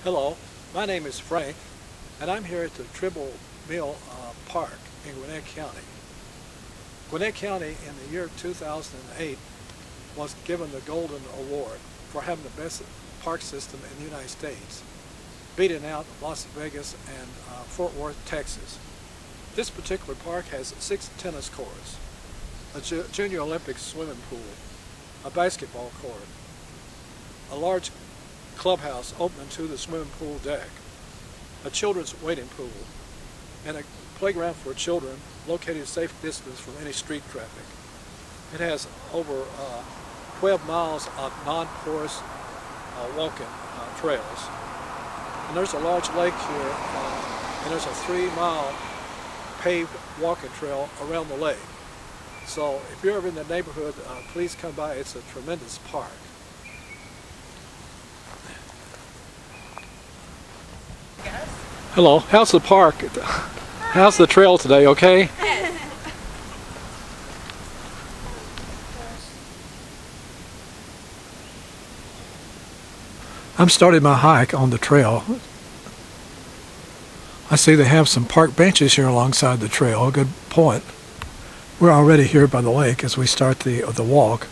Hello, my name is Frank, and I'm here at the Tribble Mill Park in Gwinnett County. Gwinnett County in the year 2008 was given the Golden Award for having the best park system in the United States, beating out Las Vegas and Fort Worth, Texas. This particular park has 6 tennis courts, a junior Olympic swimming pool, a basketball court, a large clubhouse open to the swimming pool deck, a children's wading pool, and a playground for children located a safe distance from any street traffic. It has over 12 miles of non-porous walking trails. And there's a large lake here, and there's a 3-mile paved walking trail around the lake. So if you're ever in the neighborhood, please come by. It's a tremendous park. Hello, how's the park? How's the trail today, okay? I'm starting my hike on the trail. I see they have some park benches here alongside the trail. A good point. We're already here by the lake as we start the walk.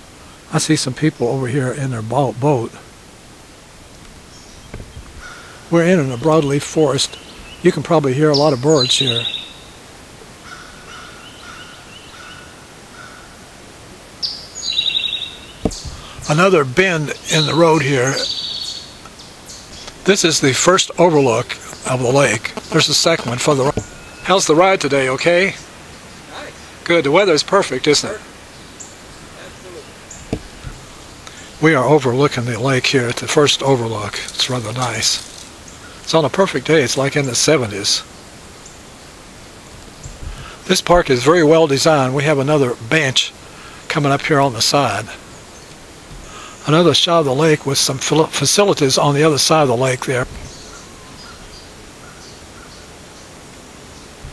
I see some people over here in their boat. We're in a broadleaf forest. You can probably hear a lot of birds here. Another bend in the road here. This is the first overlook of the lake. There's a second one further on. How's the ride today, okay? Nice. Good. The weather is perfect, isn't it? Absolutely. We are overlooking the lake here at the first overlook. It's rather nice. It's on a perfect day. It's like in the 70s. This park is very well designed. We have another bench coming up here on the side. Another shot of the lake with some facilities on the other side of the lake there.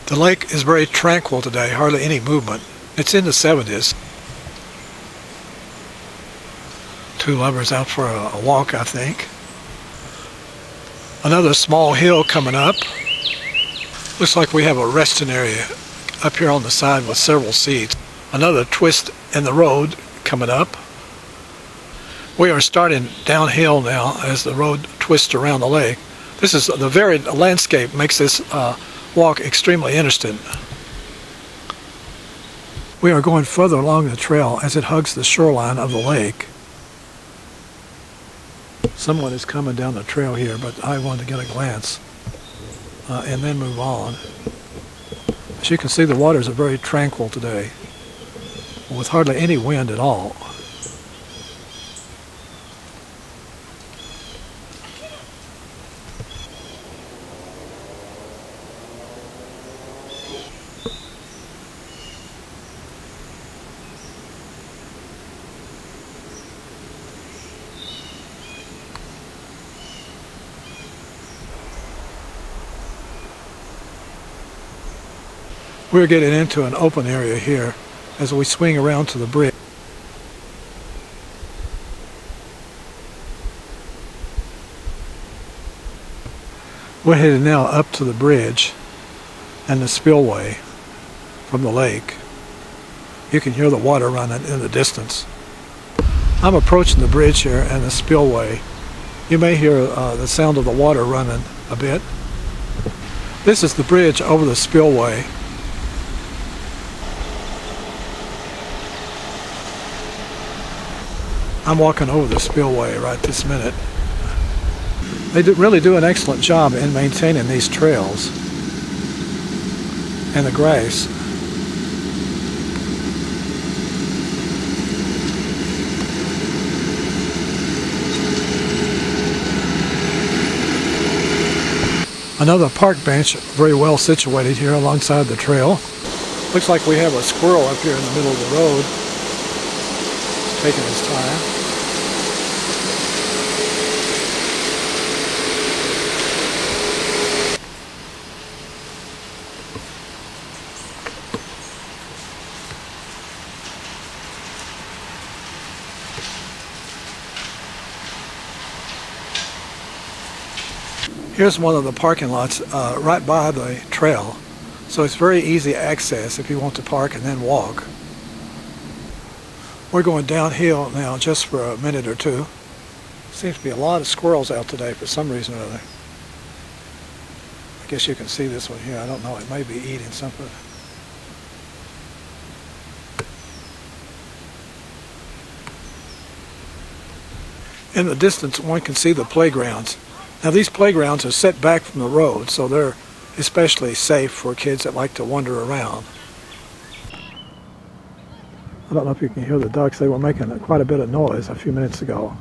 The lake is very tranquil today, hardly any movement. It's in the 70s. 2 lovers out for a walk, I think. Another small hill coming up. Looks like we have a resting area up here on the side with several seats. Another twist in the road coming up. We are starting downhill now as the road twists around the lake. This is the varied landscape makes this walk extremely interesting. We are going further along the trail as it hugs the shoreline of the lake. Someone is coming down the trail here, but I wanted to get a glance and then move on. As you can see, the waters are very tranquil today, with hardly any wind at all. We're getting into an open area here as we swing around to the bridge. We're heading now up to the bridge and the spillway from the lake. You can hear the water running in the distance. I'm approaching the bridge here and the spillway. You may hear the sound of the water running a bit. This is the bridge over the spillway. I'm walking over the spillway right this minute. They really do an excellent job in maintaining these trails and the grass. Another park bench, very well situated here alongside the trail. Looks like we have a squirrel up here in the middle of the road. It's taking his time. Here's one of the parking lots right by the trail, so it's very easy access if you want to park and then walk. We're going downhill now just for a minute or two. Seems to be a lot of squirrels out today for some reason or other. I guess you can see this one here. I don't know, it may be eating something. In the distance one can see the playgrounds. Now these playgrounds are set back from the road, so they're especially safe for kids that like to wander around. I don't know if you can hear the ducks. They were making quite a bit of noise a few minutes ago.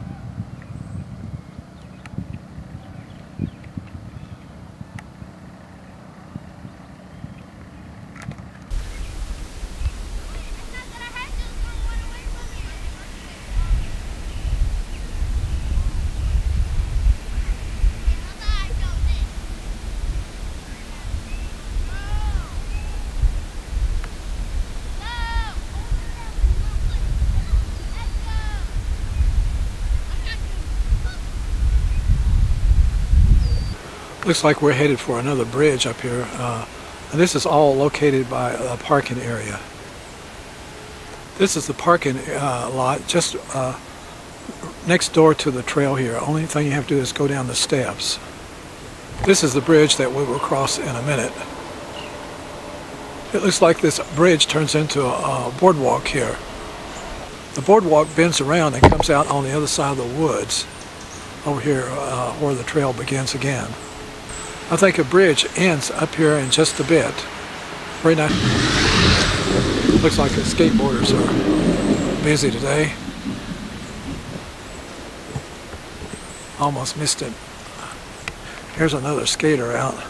Looks like we're headed for another bridge up here, and this is all located by a parking area. This is the parking lot just next door to the trail here. Only thing you have to do is go down the steps. This is the bridge that we will cross in a minute. It looks like this bridge turns into a boardwalk here. The boardwalk bends around and comes out on the other side of the woods over here where the trail begins again. I think a bridge ends up here in just a bit. Very nice. Looks like the skateboarders are busy today. Almost missed it. Here's another skater out.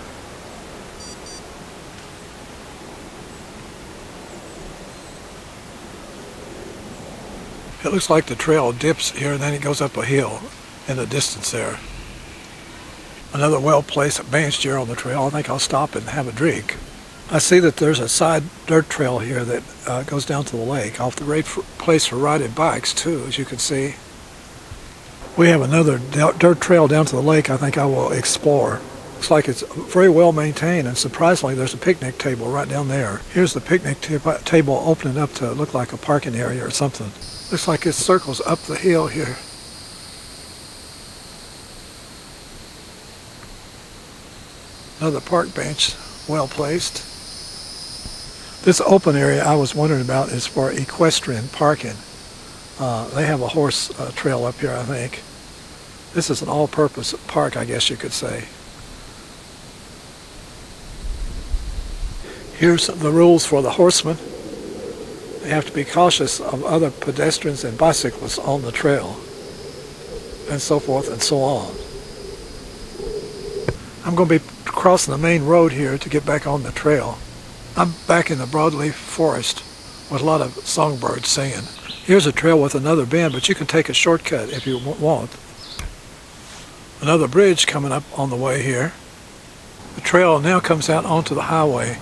It looks like the trail dips here and then it goes up a hill in the distance there. Another well-placed bench here on the trail. I think I'll stop and have a drink. I see that there's a side dirt trail here that goes down to the lake. Off the great place for riding bikes too, as you can see. We have another dirt trail down to the lake I think I will explore. Looks like it's very well maintained, and surprisingly there's a picnic table right down there. Here's the picnic table opening up to look like a parking area or something. Looks like it circles up the hill here. Another park bench, well placed. This open area I was wondering about is for equestrian parking. They have a horse trail up here, I think. This is an all-purpose park, I guess you could say. Here's the rules for the horsemen. They have to be cautious of other pedestrians and bicyclists on the trail, and so forth and so on. I'm going to be crossing the main road here to get back on the trail. I'm back in the broadleaf forest with a lot of songbirds singing. Here's a trail with another bend, but you can take a shortcut if you want. Another bridge coming up on the way here. The trail now comes out onto the highway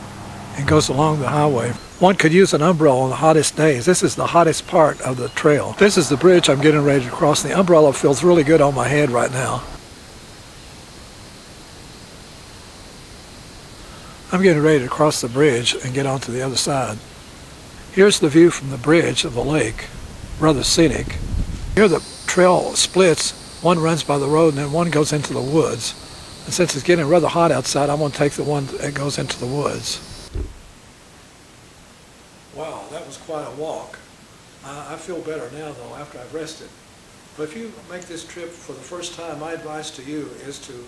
and goes along the highway. One could use an umbrella on the hottest days. This is the hottest part of the trail. This is the bridge I'm getting ready to cross. The umbrella feels really good on my head right now. I'm getting ready to cross the bridge and get onto the other side. Here's the view from the bridge of the lake, rather scenic. Here the trail splits. One runs by the road and then one goes into the woods. And since it's getting rather hot outside, I'm going to take the one that goes into the woods. Wow, that was quite a walk. I feel better now though after I've rested. But if you make this trip for the first time, my advice to you is to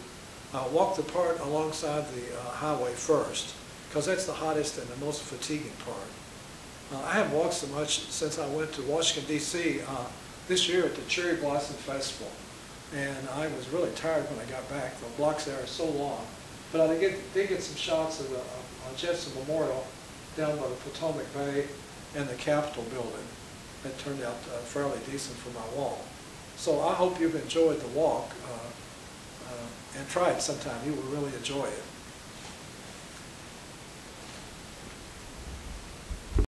walk the part alongside the highway first, because that's the hottest and the most fatiguing part. I haven't walked so much since I went to Washington, D.C. This year at the Cherry Blossom Festival, and I was really tired when I got back. The blocks there are so long. But I did get some shots of the Jefferson Memorial down by the Potomac Bay and the Capitol building. That turned out fairly decent for my walk. So I hope you've enjoyed the walk. And try it sometime. You will really enjoy it.